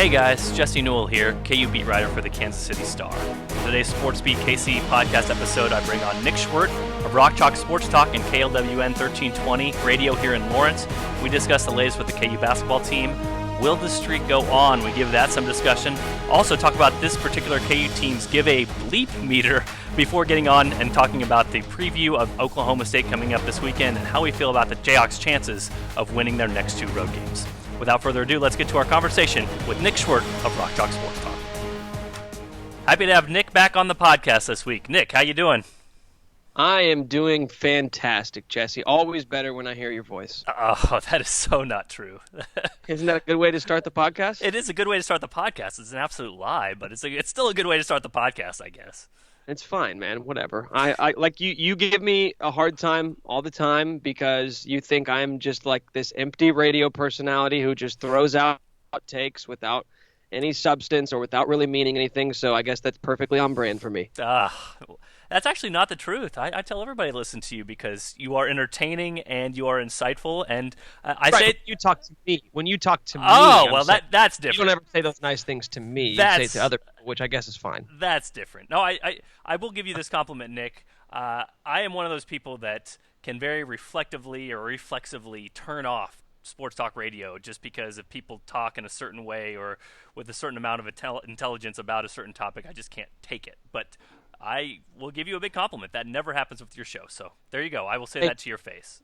Hey guys, Jesse Newell here, KU beat writer for the Kansas City Star. In today's Sports Beat KC podcast episode, I bring on Nick Schwerdt of Rock Chalk Sports Talk and KLWN 1320 radio here in Lawrence. We discuss the latest with the KU basketball team. Will the streak go on? We give that some discussion. Also talk about this particular KU team's give-a-bleep meter before getting on and talking about the preview of Oklahoma State coming up this weekend and how we feel about the Jayhawks' chances of winning their next two road games. Without further ado, let's get to our conversation with Nick Schwerdt of Rock Chalk Sports Talk. Happy to have Nick back on the podcast this week. Nick, how you doing? I am doing fantastic, Jesse. Always better when I hear your voice. Oh, that is so not true. Isn't that a good way to start the podcast? It is a good way to start the podcast. It's an absolute lie, but it's still a good way to start the podcast, I guess. It's fine, man. Whatever. I like you give me a hard time all the time because you think I'm just like this empty radio personality who just throws out takes without any substance or without really meaning anything. So I guess that's perfectly on brand for me. That's actually not the truth. I tell everybody to listen to you because you are entertaining and you are insightful. And say you talk to me. When you talk to me, that's different. You don't ever say those nice things to me. You say it to other people, which I guess is fine. That's different. No, I will give you this compliment, Nick. I am one of those people that can very reflectively or reflexively turn off sports talk radio just because if people talk in a certain way or with a certain amount of intelligence about a certain topic, I just can't take it. But I will give you a big compliment. That never happens with your show. So there you go. I will say that to your face.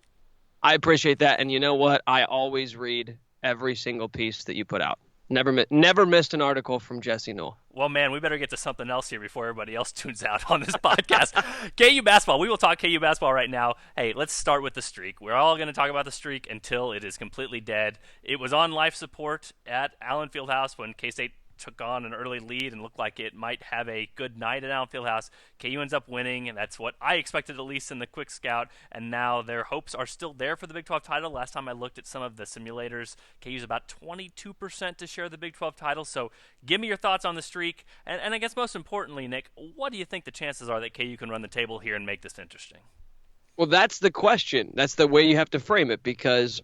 I appreciate that. And you know what? I always read every single piece that you put out. Never missed an article from Jesse Newell. Well, man, we better get to something else here before everybody else tunes out on this podcast. KU basketball. We will talk KU basketball right now. Hey, let's start with the streak. We're all going to talk about the streak until it is completely dead. It was on life support at Allen Fieldhouse when K-State took on an early lead and looked like it might have a good night at Allen Fieldhouse. KU ends up winning, and that's what I expected at least in the quick scout, and now their hopes are still there for the Big 12 title. Last time I looked at some of the simulators, KU's about 22% to share the Big 12 title, so give me your thoughts on the streak, and I guess most importantly, Nick, what do you think the chances are that KU can run the table here and make this interesting? Well, that's the question. That's the way you have to frame it, because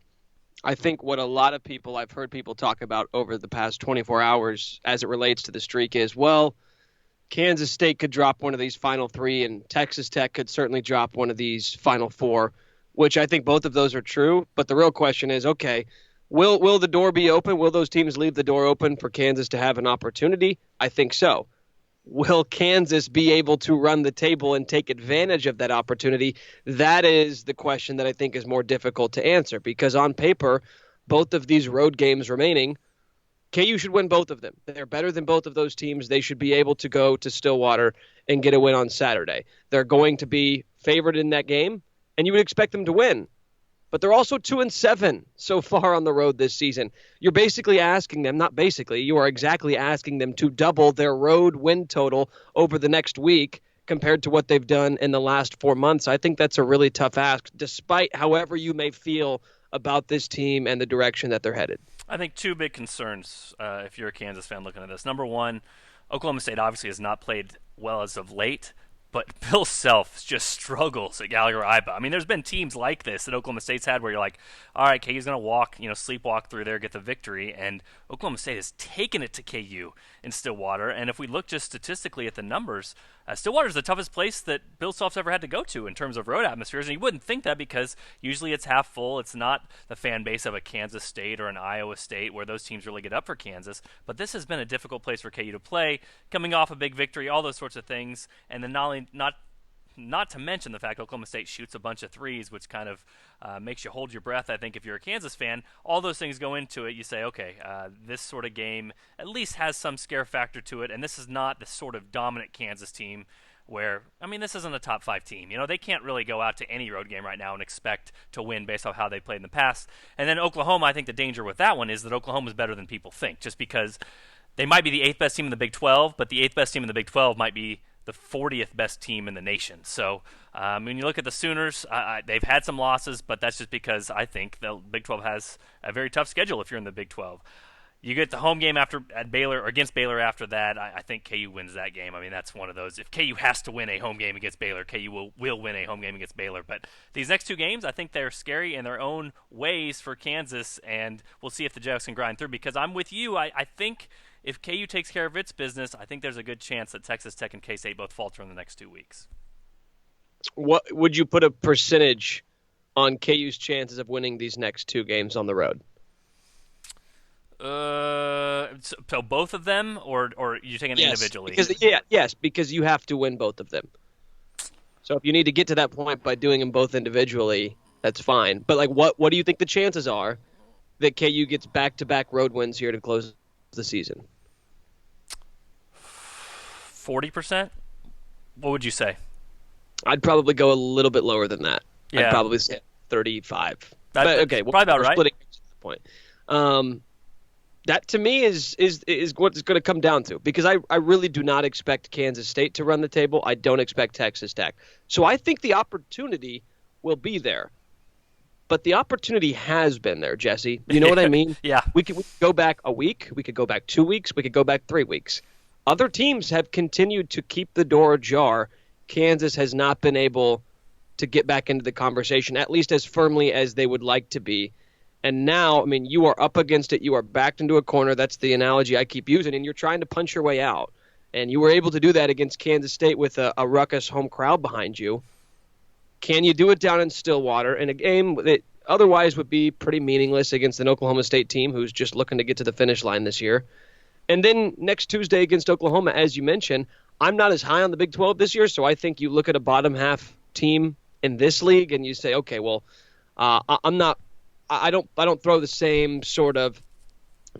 I think what a lot of people, I've heard people talk about over the past 24 hours as it relates to the streak is, well, Kansas State could drop one of these final three and Texas Tech could certainly drop one of these final four, which I think both of those are true. But the real question is, okay, will the door be open? Will those teams leave the door open for Kansas to have an opportunity? I think so. Will Kansas be able to run the table and take advantage of that opportunity? That is the question that I think is more difficult to answer because on paper, both of these road games remaining, KU should win both of them. They're better than both of those teams. They should be able to go to Stillwater and get a win on Saturday. They're going to be favored in that game, and you would expect them to win. But they're also 2-7 so far on the road this season. You're basically asking them, not basically, you are exactly asking them to double their road win total over the next week compared to what they've done in the last 4 months. I think that's a really tough ask, despite however you may feel about this team and the direction that they're headed. I think two big concerns if you're a Kansas fan looking at this. Number one, Oklahoma State obviously has not played well as of late. But Bill Self just struggles at Gallagher-Iba. I mean, there's been teams like this that Oklahoma State's had where you're like, all right, KU's going to sleepwalk through there, get the victory. And Oklahoma State has taken it to KU in Stillwater. And if we look just statistically at the numbers, Stillwater's the toughest place that Bill Self's ever had to go to in terms of road atmospheres. And you wouldn't think that because usually it's half full. It's not the fan base of a Kansas State or an Iowa State where those teams really get up for Kansas. But this has been a difficult place for KU to play, coming off a big victory, all those sorts of things. And then not to mention the fact Oklahoma State shoots a bunch of threes, which kind of makes you hold your breath, I think, if you're a Kansas fan. All those things go into it. You say, okay, this sort of game at least has some scare factor to it, and this is not the sort of dominant Kansas team where, I mean, this isn't a top 5 team. You know, they can't really go out to any road game right now and expect to win based on how they played in the past. And then Oklahoma, I think the danger with that one is that Oklahoma's better than people think, just because they might be the 8th best team in the Big 12, but the 8th best team in the Big 12 might be the 40th best team in the nation. So when you look at the Sooners, they've had some losses, but that's just because I think the Big 12 has a very tough schedule if you're in the Big 12. You get the home game at Baylor or against Baylor after that. I think KU wins that game. I mean, that's one of those. If KU has to win a home game against Baylor, KU will win a home game against Baylor. But these next two games, I think they're scary in their own ways for Kansas, and we'll see if the Jayhawks can grind through. Because I'm with you. I think if KU takes care of its business, I think there's a good chance that Texas Tech and K-State both falter in the next 2 weeks. What would you put a percentage on KU's chances of winning these next two games on the road? So both of them, or you taking it individually? Because you have to win both of them. So if you need to get to that point by doing them both individually, that's fine. But like, what do you think the chances are that KU gets back-to-back road wins here to close the season? 40%. What would you say? I'd probably go a little bit lower than that. Yeah. I'd probably say 35. But okay, probably about right. Splitting at that point. That to me is what it's going to come down to, because I really do not expect Kansas State to run the table. I don't expect Texas Tech. So I think the opportunity will be there. But the opportunity has been there, Jesse. You know what I mean? Yeah. We could go back a week. We could go back 2 weeks. We could go back 3 weeks. Other teams have continued to keep the door ajar. Kansas has not been able to get back into the conversation, at least as firmly as they would like to be. And now, I mean, you are up against it. You are backed into a corner. That's the analogy I keep using. And you're trying to punch your way out. And you were able to do that against Kansas State with a ruckus home crowd behind you. Can you do it down in Stillwater in a game that otherwise would be pretty meaningless against an Oklahoma State team who's just looking to get to the finish line this year? And then next Tuesday against Oklahoma, as you mentioned, I'm not as high on the Big 12 this year, so I think you look at a bottom half team in this league and you say, okay, well, I don't throw the same sort of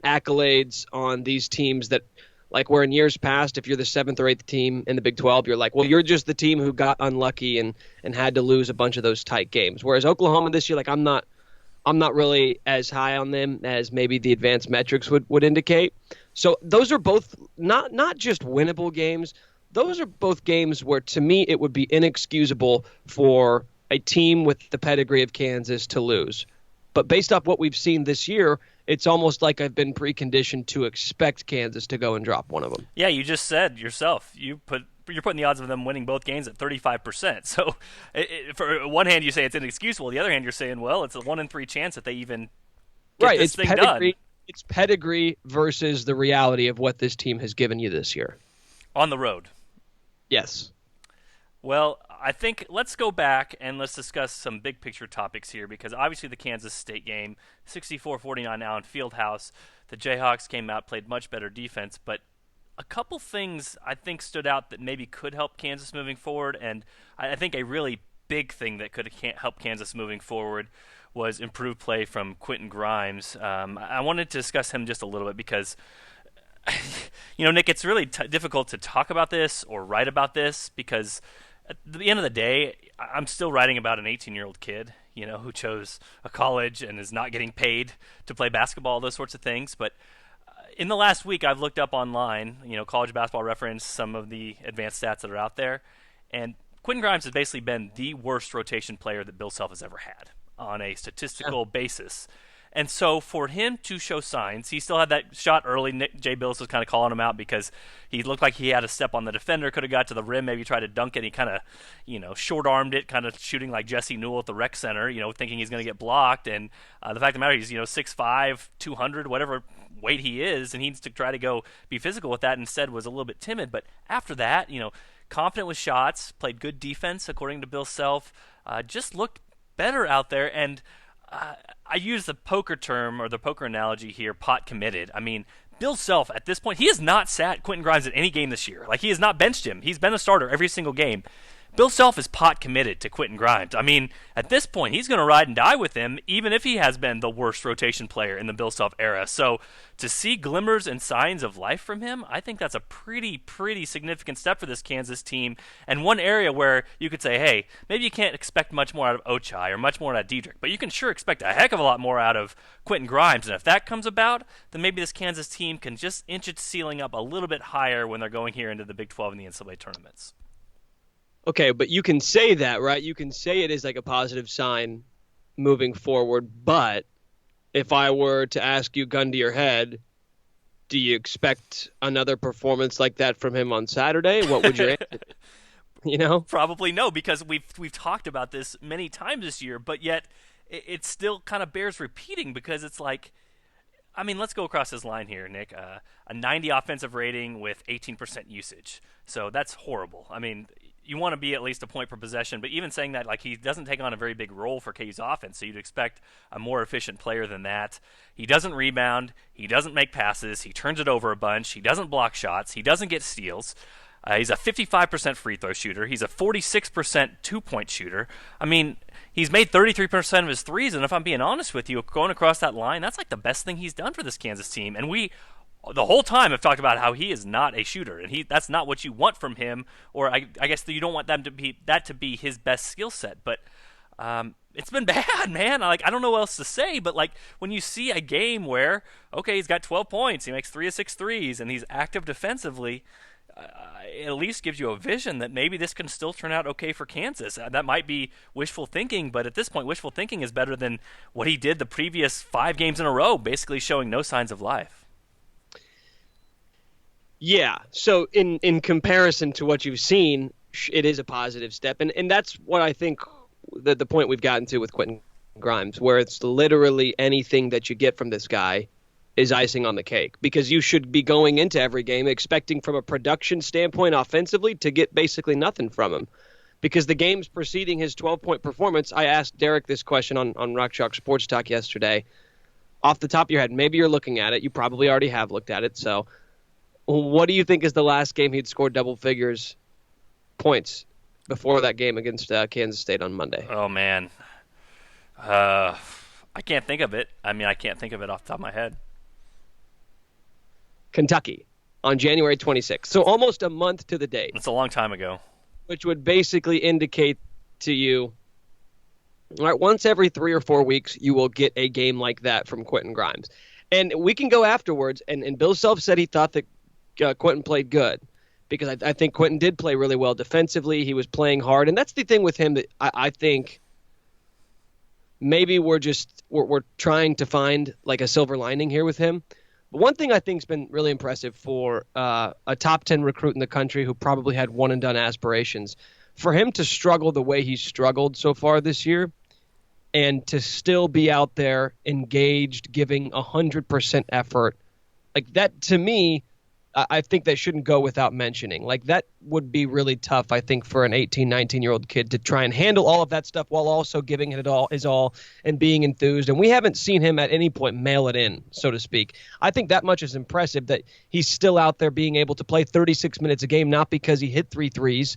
accolades on these teams that, like, where in years past, if you're the 7th or 8th team in the Big 12, you're like, well, you're just the team who got unlucky and had to lose a bunch of those tight games. Whereas Oklahoma this year, like, I'm not really as high on them as maybe the advanced metrics would indicate. So those are both not just winnable games. Those are both games where, to me, it would be inexcusable for a team with the pedigree of Kansas to lose. But based off what we've seen this year, it's almost like I've been preconditioned to expect Kansas to go and drop one of them. Yeah, you just said yourself, you're putting the odds of them winning both games at 35%. So for one hand, you say it's inexcusable. The other hand, you're saying, well, it's a 1 in 3 chance that they even get this thing done. It's pedigree versus the reality of what this team has given you this year. On the road. Yes. Well, I think let's go back and let's discuss some big picture topics here, because obviously the Kansas State game, 64-49 now in Fieldhouse, the Jayhawks came out, played much better defense, but a couple things I think stood out that maybe could help Kansas moving forward, and I think a really big thing that could help Kansas moving forward was improved play from Quentin Grimes. I wanted to discuss him just a little bit because, Nick, it's really difficult to talk about this or write about this because at the end of the day, I'm still writing about an 18-year-old kid, who chose a college and is not getting paid to play basketball, those sorts of things. But in the last week, I've looked up online, College Basketball Reference, some of the advanced stats that are out there, and Quentin Grimes has basically been the worst rotation player that Bill Self has ever had on a statistical basis. And so for him to show signs, he still had that shot early. Jay Billis was kind of calling him out because he looked like he had a step on the defender, could have got to the rim, maybe tried to dunk it. He kind of, short-armed it, kind of shooting like Jesse Newell at the rec center, thinking he's going to get blocked. And the fact of the matter is, 6'5", 200, whatever weight he is, and he needs to try to go be physical with that, and instead was a little bit timid. But after that, confident with shots, played good defense according to Bill Self, just looked better out there. And I use the poker term or the poker analogy here, pot committed. I mean, Bill Self at this point, he has not sat Quentin Grimes in any game this year. Like, he has not benched him. He's been a starter every single game. Bill Self is pot committed to Quentin Grimes. I mean, at this point, he's going to ride and die with him, even if he has been the worst rotation player in the Bill Self era. So to see glimmers and signs of life from him, I think that's a pretty significant step for this Kansas team. And one area where you could say, hey, maybe you can't expect much more out of Ochai or much more out of Diedrich, but you can sure expect a heck of a lot more out of Quentin Grimes. And if that comes about, then maybe this Kansas team can just inch its ceiling up a little bit higher when they're going here into the Big 12 and the NCAA tournaments. Okay, but you can say that, right? You can say it is like a positive sign moving forward, but if I were to ask you gun to your head, Do you expect another performance like that from him on Saturday? What would your answer be? You know? Probably no, because we've talked about this many times this year, but yet it still kind of bears repeating because it's like, I mean, let's go across this line here, Nick. A 90 offensive rating with 18% usage, so that's horrible. I mean, you want to be at least a point per possession, but even saying that, like, he doesn't take on a very big role for KU's offense, so you'd expect a more efficient player than that. He doesn't rebound, he doesn't make passes, he turns it over a bunch, he doesn't block shots, he doesn't get steals. He's a 55% free throw shooter. He's a 46% two-point shooter. I mean, he's made 33% of his threes, and if I'm being honest with you, going across that line, that's like the best thing he's done for this Kansas team. And we, the whole time, have talked about how he is not a shooter, and that's not what you want from him, or I guess you don't want that to be his best skill set. But it's been bad, man. I don't know what else to say, but like when you see a game where, okay, he's got 12 points, he makes 3 of 6 threes, and he's active defensively, it at least gives you a vision that maybe this can still turn out okay for Kansas. That might be wishful thinking, but at this point, wishful thinking is better than what he did the previous 5 games in a row, basically showing no signs of life. Yeah, so in comparison to what you've seen, it is a positive step. And that's what I think the point we've gotten to with Quentin Grimes, where it's literally anything that you get from this guy is icing on the cake, because you should be going into every game expecting from a production standpoint offensively to get basically nothing from him. Because the games preceding his 12-point performance, I asked Derek this question on Rock Chalk Sports Talk yesterday. Off the top of your head, maybe you're looking at it. You probably already have looked at it. So what do you think is the last game he'd scored double figures points before that game against Kansas State on Monday? Oh, man. I can't think of it. I mean, I can't think of it off the top of my head. Kentucky on January 26th. So almost a month to the date. It's a long time ago. Which would basically indicate to you, all right, once every 3 or 4 weeks, you will get a game like that from Quentin Grimes. And we can go afterwards. And Bill Self said he thought that Quentin played good, because I think Quentin did play really well defensively. He was playing hard. And that's the thing with him that I think maybe we're trying to find like a silver lining here with him. But one thing I think has been really impressive for a top 10 recruit in the country who probably had one-and-done aspirations, for him to struggle the way he's struggled so far this year and to still be out there engaged, giving 100% effort, like that, to me, I think that shouldn't go without mentioning. Like, that would be really tough, I think, for an 18, 19-year-old kid to try and handle all of that stuff while also giving it his all and being enthused. And we haven't seen him at any point mail it in, so to speak. I think that much is impressive, that he's still out there being able to play 36 minutes a game, not because he hit 3 threes,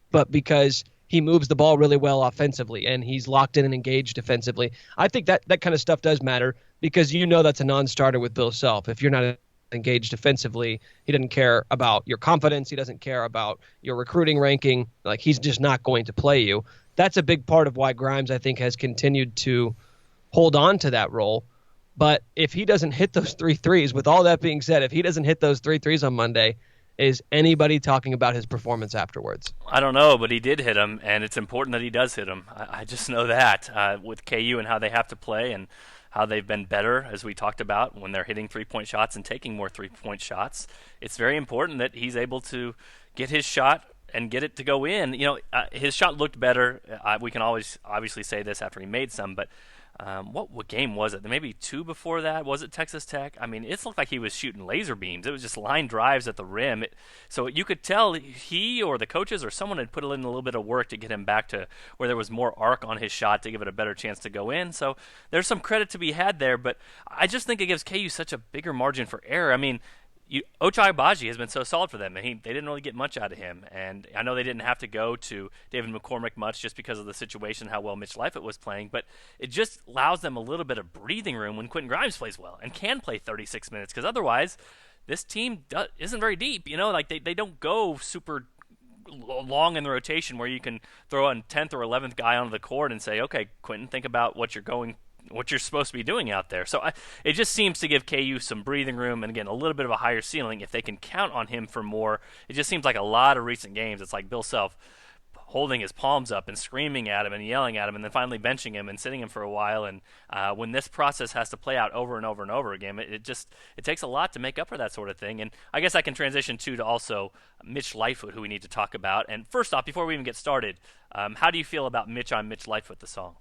but because he moves the ball really well offensively and he's locked in and engaged defensively. I think that kind of stuff does matter, because that's a non-starter with Bill Self. If you're not engaged defensively, he doesn't care about your confidence, he doesn't care about your recruiting ranking, like he's just not going to play you. That's a big part of why Grimes, I think, has continued to hold on to that role. But if he doesn't hit those 3 threes, with all that being said, if he doesn't hit those 3 threes on Monday, is anybody talking about his performance afterwards? I don't know, but he did hit them, and it's important that he does hit them. I just know that with KU and how they have to play and how they've been better, as we talked about, when they're hitting 3-point shots and taking more 3-point shots. It's very important that he's able to get his shot and get it to go in. His shot looked better. We can always obviously say this after he made some, but what game was it? Maybe 2 before that? Was it Texas Tech? I mean, it looked like he was shooting laser beams. It was just line drives at the rim. So you could tell he or the coaches or someone had put in a little bit of work to get him back to where there was more arc on his shot to give it a better chance to go in. So there's some credit to be had there, but I just think it gives KU such a bigger margin for error. I mean, Ochai Agbaji has been so solid for them, and they didn't really get much out of him. And I know they didn't have to go to David McCormick much just because of the situation, how well Mitch Leifert was playing, but it just allows them a little bit of breathing room when Quentin Grimes plays well and can play 36 minutes, because otherwise this team isn't very deep. They don't go super long in the rotation where you can throw a 10th or 11th guy onto the court and say, okay, Quentin, think about what you're supposed to be doing out there. So it just seems to give KU some breathing room, and again, a little bit of a higher ceiling if they can count on him for more. It just seems like a lot of recent games, it's like Bill Self holding his palms up and screaming at him and yelling at him, and then finally benching him and sitting him for a while. And when this process has to play out over and over and over again, it takes a lot to make up for that sort of thing. And I guess I can transition to also Mitch Lightfoot, who we need to talk about. And first off, before we even get started, how do you feel about Mitch on Mitch Lightfoot, the song?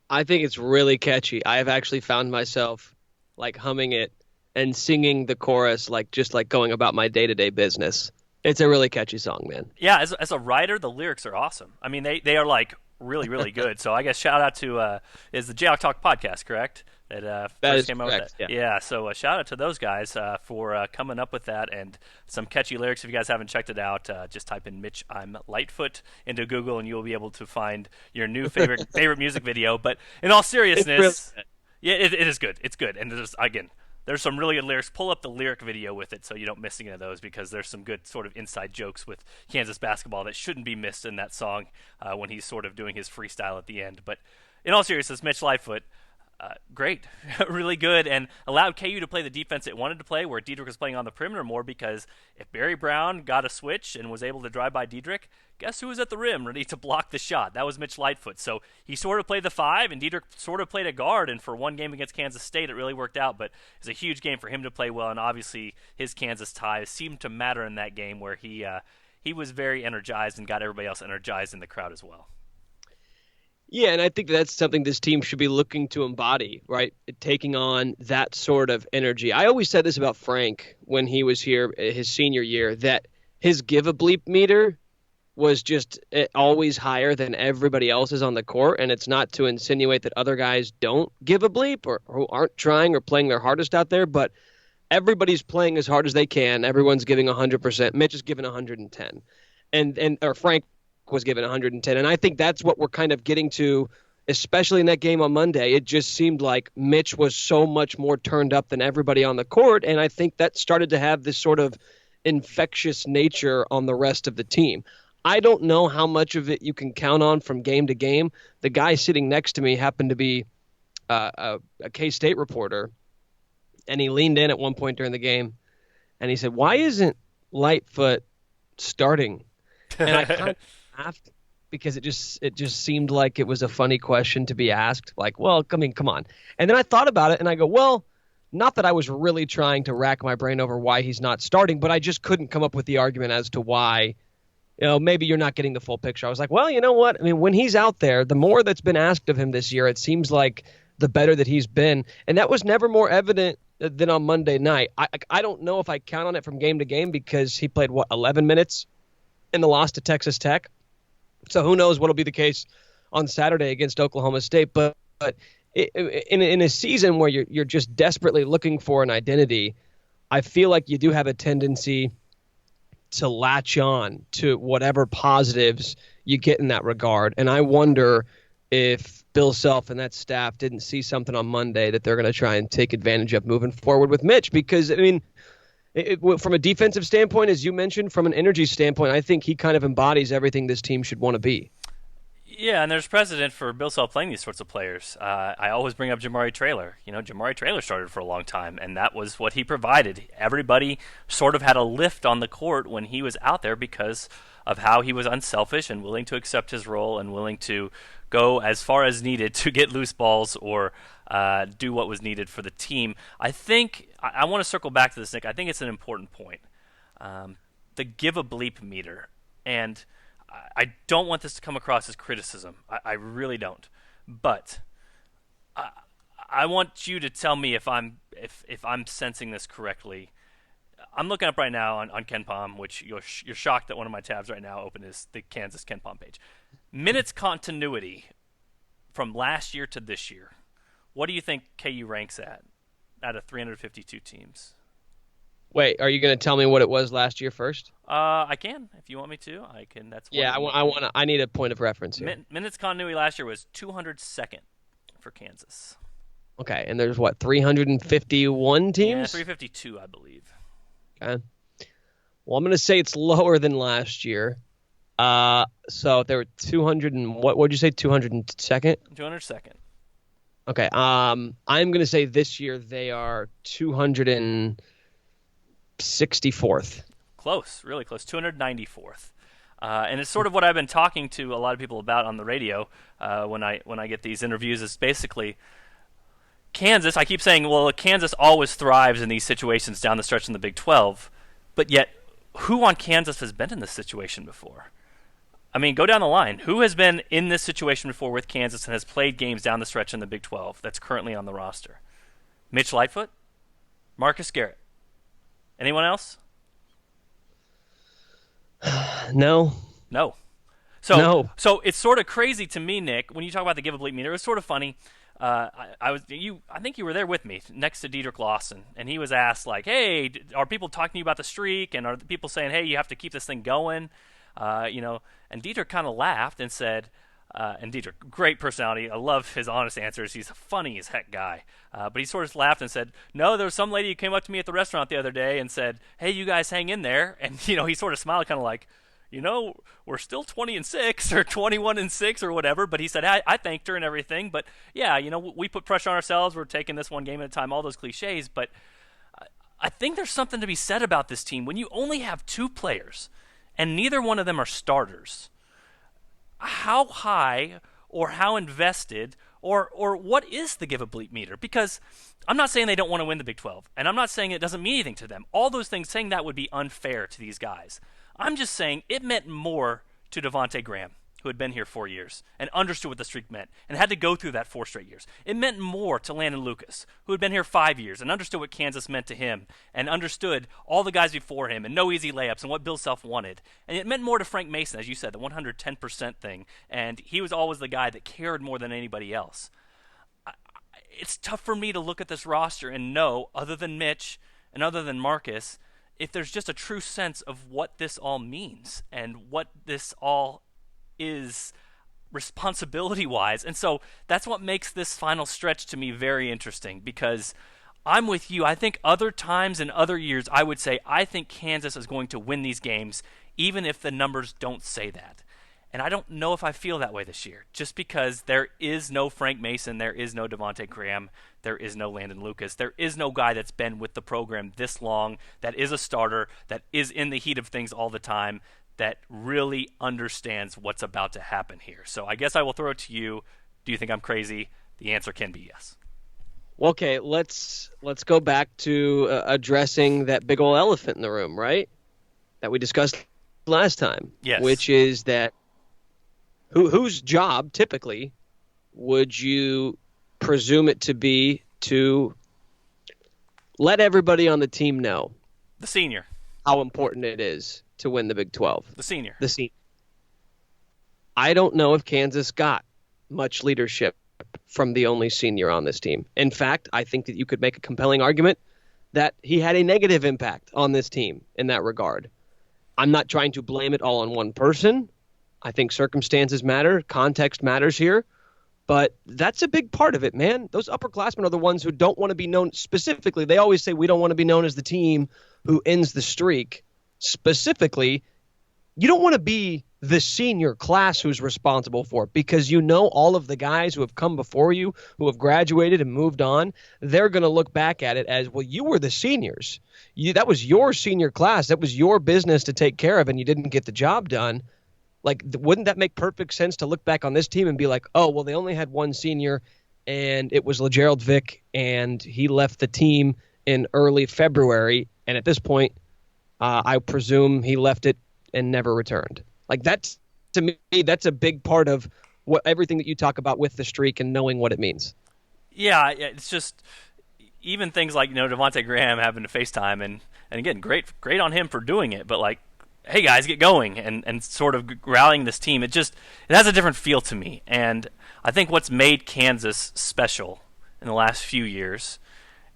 I think it's really catchy. I have actually found myself like humming it and singing the chorus, just like going about my day-to-day business. It's a really catchy song, man. Yeah, as a writer, the lyrics are awesome. I mean, they are like really, really good. So I guess shout out to is the Jayhawks Talk podcast, correct? That first came correct, out with that. Yeah. So shout out to those guys for coming up with that and some catchy lyrics. If you guys haven't checked it out, just type in Mitch I'm Lightfoot into Google and you'll be able to find your new favorite music video. But in all seriousness, yeah, it is good. It's good, and there's some really good lyrics. Pull up the lyric video with it so you don't miss any of those, because there's some good sort of inside jokes with Kansas basketball that shouldn't be missed in that song when he's sort of doing his freestyle at the end. But in all seriousness, Mitch Lightfoot, great, really good, and allowed KU to play the defense it wanted to play, where Diedrich was playing on the perimeter more, because if Barry Brown got a switch and was able to drive by Diedrich, guess who was at the rim ready to block the shot? That was Mitch Lightfoot. So he sort of played the 5, and Diedrich sort of played a guard, and for one game against Kansas State, it really worked out, but it was a huge game for him to play well, and obviously his Kansas ties seemed to matter in that game, where he was very energized and got everybody else energized in the crowd as well. Yeah, and I think that's something this team should be looking to embody, right? Taking on that sort of energy. I always said this about Frank when he was here his senior year, that his give-a-bleep meter was just always higher than everybody else's on the court, and it's not to insinuate that other guys don't give a bleep or who aren't trying or playing their hardest out there, but everybody's playing as hard as they can. Everyone's giving 100%. Mitch is giving 110, or Frank was given 110. And I think that's what we're kind of getting to, especially in that game on Monday. It just seemed like Mitch was so much more turned up than everybody on the court. And I think that started to have this sort of infectious nature on the rest of the team. I don't know how much of it you can count on from game to game. The guy sitting next to me happened to be a K-State reporter, and he leaned in at one point during the game, and he said, "Why isn't Lightfoot starting?" And I kind of laughed because it just seemed like it was a funny question to be asked. Like, well, I mean, come on. And then I thought about it, and I go, well, not that I was really trying to rack my brain over why he's not starting, but I just couldn't come up with the argument as to why. Maybe you're not getting the full picture. I was like, well, you know what? I mean, when he's out there, the more that's been asked of him this year, it seems like the better that he's been. And that was never more evident than on Monday night. I don't know if I count on it from game to game, because he played, 11 minutes in the loss to Texas Tech. So who knows what'll be the case on Saturday against Oklahoma State. But in a season where you're just desperately looking for an identity, I feel like you do have a tendency to latch on to whatever positives you get in that regard. And I wonder if Bill Self and that staff didn't see something on Monday that they're going to try and take advantage of moving forward with Mitch. Because, I mean, from a defensive standpoint, as you mentioned, from an energy standpoint, I think he kind of embodies everything this team should want to be. Yeah, and there's precedent for Bill Self playing these sorts of players. I always bring up Jamari Traylor. Jamari Traylor started for a long time, and that was what he provided. Everybody sort of had a lift on the court when he was out there because of how he was unselfish and willing to accept his role and willing to go as far as needed to get loose balls or do what was needed for the team. I think I want to circle back to this, Nick. I think it's an important point. The give-a-bleep meter, and I don't want this to come across as criticism. I really don't. But I want you to tell me if I'm sensing this correctly. I'm looking up right now on KenPom, which you're shocked that one of my tabs right now open is the Kansas KenPom page. Minutes continuity from last year to this year. What do you think KU ranks at out of 352 teams? Wait, are you going to tell me what it was last year first? I can, if you want me to. I can. That's I need a point of reference here. Minutes continuity last year was 202nd for Kansas. Okay, and there's 351 teams? Yeah, 352, I believe. Okay. Well, I'm going to say it's lower than last year. So there were 200 and what would you say? 202nd? 202nd. Okay. I'm going to say this year they are 264th. Close, really close. 294th. And it's sort of what I've been talking to a lot of people about on the radio when I get these interviews. Is basically Kansas. I keep saying, well, Kansas always thrives in these situations down the stretch in the Big 12, but yet who on Kansas has been in this situation before? I mean, go down the line. Who has been in this situation before with Kansas and has played games down the stretch in the Big 12 that's currently on the roster? Mitch Lightfoot? Marcus Garrett? Anyone else? No. So it's sort of crazy to me, Nick, when you talk about the give-a-bleep meter. It was sort of funny. I think you were there with me next to Diedrich Lawson, and he was asked, like, hey, are people talking to you about the streak, and are the people saying, hey, you have to keep this thing going? And Diedrich kind of laughed and said, and Diedrich, great personality. I love his honest answers. He's a funny as heck guy. But he sort of laughed and said, no, there was some lady who came up to me at the restaurant the other day and said, hey, you guys hang in there. And, he sort of smiled kind of like, we're still 20-6 or 21-6 or whatever. But he said, I thanked her and everything. But, yeah, we put pressure on ourselves. We're taking this one game at a time, all those cliches. But I think there's something to be said about this team. When you only have two players and neither one of them are starters, how high or how invested or what is the give-a-bleep meter? Because I'm not saying they don't want to win the Big 12, and I'm not saying it doesn't mean anything to them. All those things, saying that would be unfair to these guys. I'm just saying it meant more to Devontae Graham, who had been here 4 years and understood what the streak meant and had to go through that 4 straight years. It meant more to Landon Lucas, who had been here 5 years and understood what Kansas meant to him and understood all the guys before him and no easy layups and what Bill Self wanted. And it meant more to Frank Mason, as you said, the 110% thing. And he was always the guy that cared more than anybody else. It's tough for me to look at this roster and know, other than Mitch and other than Marcus, if there's just a true sense of what this all means and what this all is responsibility-wise. And so that's what makes this final stretch to me very interesting, because I'm with you. I think other times in other years I would say I think Kansas is going to win these games even if the numbers don't say that. And I don't know if I feel that way this year, just because there is no Frank Mason, there is no Devontae Graham, there is no Landon Lucas, there is no guy that's been with the program this long, that is a starter, that is in the heat of things all the time, that really understands what's about to happen here. So I guess I will throw it to you. Do you think I'm crazy? The answer can be yes. Okay, let's go back to addressing that big old elephant in the room, right? That we discussed last time. Yes. Which is that whose job typically would you presume it to be to let everybody on the team know the senior how important it is to win the Big 12? The senior. I don't know if Kansas got much leadership from the only senior on this team. In fact, I think that you could make a compelling argument that he had a negative impact on this team in that regard. I'm not trying to blame it all on one person. I think circumstances matter, context matters here, but that's a big part of it, man. Those upperclassmen are the ones who don't want to be known specifically. They always say we don't want to be known as the team who ends the streak. Specifically, you don't want to be the senior class who's responsible for it, because you know all of the guys who have come before you, who have graduated and moved on, they're going to look back at it as, well, you were the seniors. That was your senior class. That was your business to take care of, and you didn't get the job done. Like, wouldn't that make perfect sense to look back on this team and be like, oh, well, they only had one senior, and it was LeGerald Vick, and he left the team in early February, and at this point, I presume he left it and never returned. Like, that's, to me, that's a big part of everything that you talk about with the streak and knowing what it means. Yeah, it's just even things like, Devontae Graham having to FaceTime, and again, great on him for doing it, but like, hey guys, get going, and sort of rallying this team. It has a different feel to me. And I think what's made Kansas special in the last few years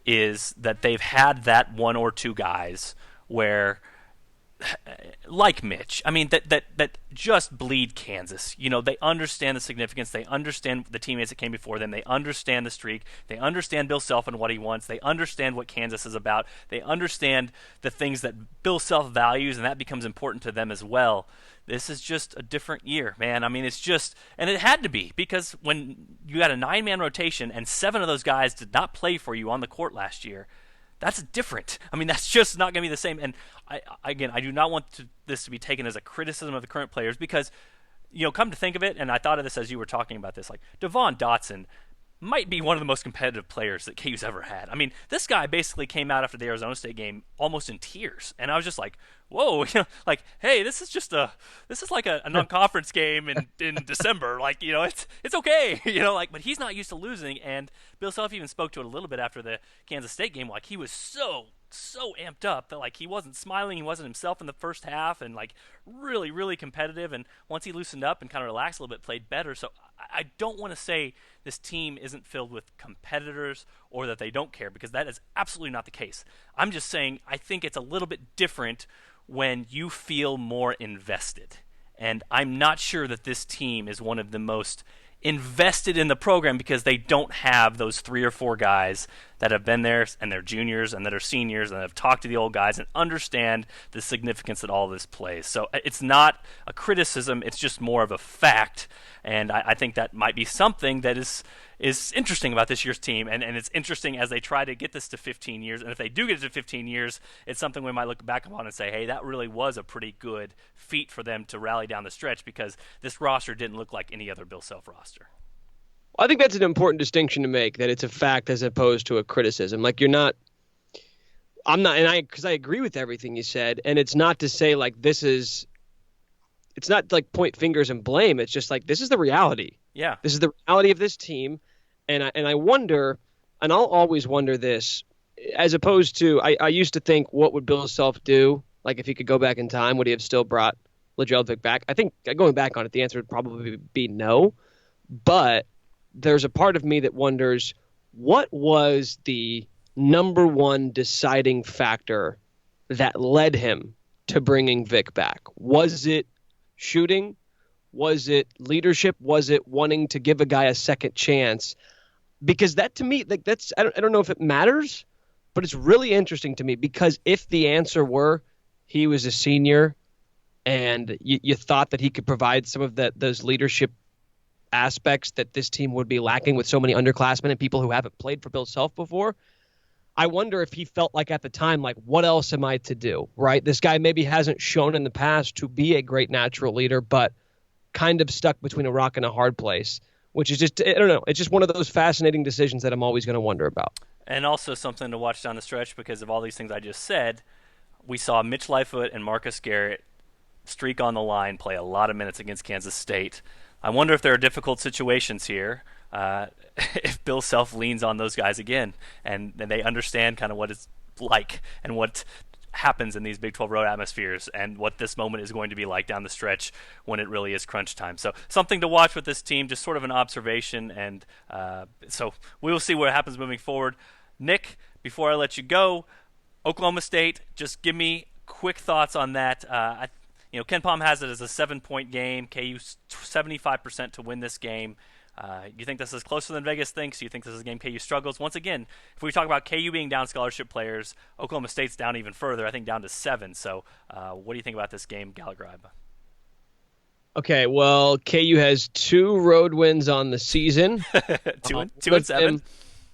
is that they've had that one or two guys where, like Mitch, I mean, that just bleed Kansas. They understand the significance. They understand the teammates that came before them. They understand the streak. They understand Bill Self and what he wants. They understand what Kansas is about. They understand the things that Bill Self values, and that becomes important to them as well. This is just a different year, man. I mean, it's just, and it had to be, because when you got a 9-man rotation and 7 of those guys did not play for you on the court last year, That's different. I mean, that's just not going to be the same. And I do not want this to be taken as a criticism of the current players because, come to think of it, and I thought of this as you were talking about this, like Devon Dotson might be one of the most competitive players that KU's ever had. I mean, this guy basically came out after the Arizona State game almost in tears, and I was just like, "Whoa!" Like, hey, this is like a non-conference game in December. Like, it's okay. But he's not used to losing, and Bill Self even spoke to it a little bit after the Kansas State game. Like, he was so amped up that like he wasn't smiling, he wasn't himself in the first half, and like really, really competitive. And once he loosened up and kind of relaxed a little bit, played better. So I don't want to say this team isn't filled with competitors or that they don't care, because that is absolutely not the case. I'm just saying I think it's a little bit different when you feel more invested. And I'm not sure that this team is one of the most invested in the program because they don't have those 3 or 4 guys that have been there and they're juniors and that are seniors and have talked to the old guys and understand the significance that all of this plays. So it's not a criticism, it's just more of a fact. And I think that might be something that is interesting about this year's team, and it's interesting as they try to get this to 15 years. And if they do get it to 15 years, it's something we might look back upon and say, hey, that really was a pretty good feat for them to rally down the stretch, because this roster didn't look like any other Bill Self roster. I think that's an important distinction to make, that it's a fact as opposed to a criticism. Like, because I agree with everything you said, and it's not to say like it's not like point fingers and blame. It's just like, this is the reality. Yeah. This is the reality of this team. And I wonder, and I'll always wonder this, as opposed to, I used to think, what would Bill Self do? Like, if he could go back in time, would he have still brought Lajelvik back? I think going back on it, the answer would probably be no. But there's a part of me that wonders, what was the number one deciding factor that led him to bringing Vic back? Was it shooting? Was it leadership? Was it wanting to give a guy a second chance? Because that, to me, like, that's, I don't know if it matters, but it's really interesting to me, because if the answer were he was a senior and you thought that he could provide some of those leadership aspects that this team would be lacking with so many underclassmen and people who haven't played for Bill Self before, I wonder if he felt like at the time, like, what else am I to do, right? This guy maybe hasn't shown in the past to be a great natural leader, but kind of stuck between a rock and a hard place, which is just, I don't know, it's just one of those fascinating decisions that I'm always going to wonder about. And also something to watch down the stretch, because of all these things I just said. We saw Mitch Lightfoot and Marcus Garrett streak on the line, play a lot of minutes against Kansas State. I wonder if there are difficult situations here, if Bill Self leans on those guys again, and they understand kind of what it's like and what happens in these Big 12 road atmospheres, and what this moment is going to be like down the stretch when it really is crunch time. So something to watch with this team, just sort of an observation, and so we will see what happens moving forward. Nick, before I let you go, Oklahoma State, just give me quick thoughts on that. Ken Palm has it as a 7-point game. KU 75% to win this game. You think this is closer than Vegas thinks? You think this is a game KU struggles? Once again, if we talk about KU being down scholarship players, Oklahoma State's down even further, I think down to 7. So what do you think about this game, Gallagher-Iba? Okay, well, KU has 2 road wins on the season. 2 and 7.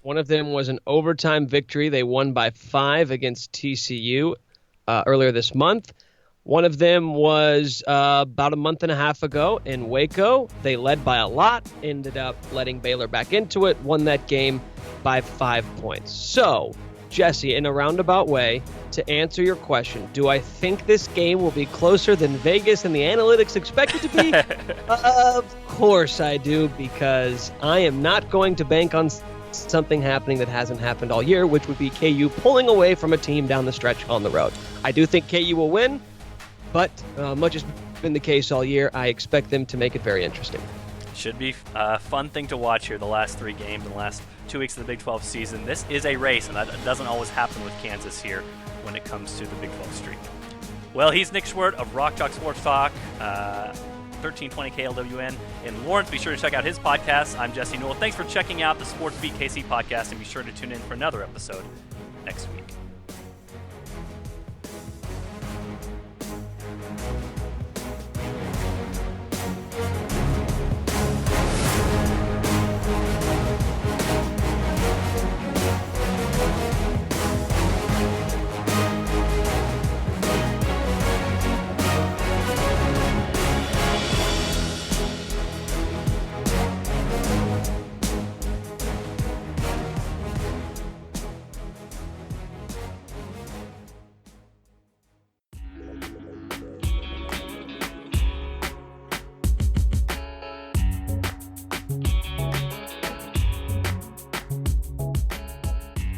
One of them was an overtime victory. They won by 5 against TCU earlier this month. One of them was about a month and a half ago in Waco. They led by a lot, ended up letting Baylor back into it, won that game by 5 points. So, Jesse, in a roundabout way, to answer your question, do I think this game will be closer than Vegas and the analytics expect it to be? Of course I do, because I am not going to bank on something happening that hasn't happened all year, which would be KU pulling away from a team down the stretch on the road. I do think KU will win, but much has been the case all year. I expect them to make it very interesting. Should be a fun thing to watch here the last 3 games in the last 2 weeks of the Big 12 season. This is a race, and that doesn't always happen with Kansas here when it comes to the Big 12 streak. Well, he's Nick Schwerdt of Rock Chalk Sports Talk, 1320 KLWN in Lawrence. Be sure to check out his podcast. I'm Jesse Newell. Thanks for checking out the Sports Beat KC podcast, and be sure to tune in for another episode next week.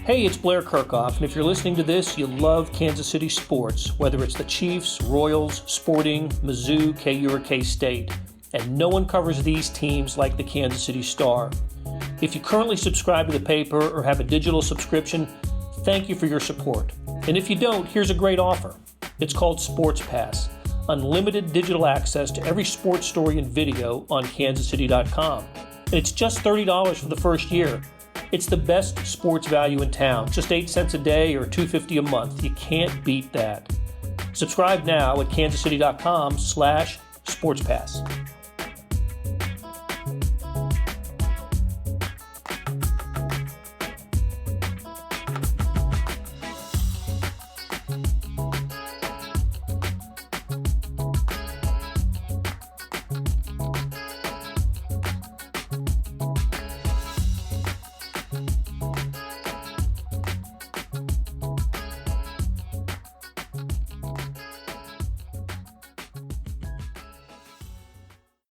Hey, it's Blair Kirchhoff, and if you're listening to this, you love Kansas City sports, whether it's the Chiefs, Royals, Sporting, Mizzou, KU, or K-State. And no one covers these teams like the Kansas City Star. If you currently subscribe to the paper or have a digital subscription, thank you for your support. And if you don't, here's a great offer. It's called Sports Pass, unlimited digital access to every sports story and video on kansascity.com. And it's just $30 for the first year. It's the best sports value in town, just 8 cents a day or $2.50 a month. You can't beat that. Subscribe now at kansascity.com/sportspass.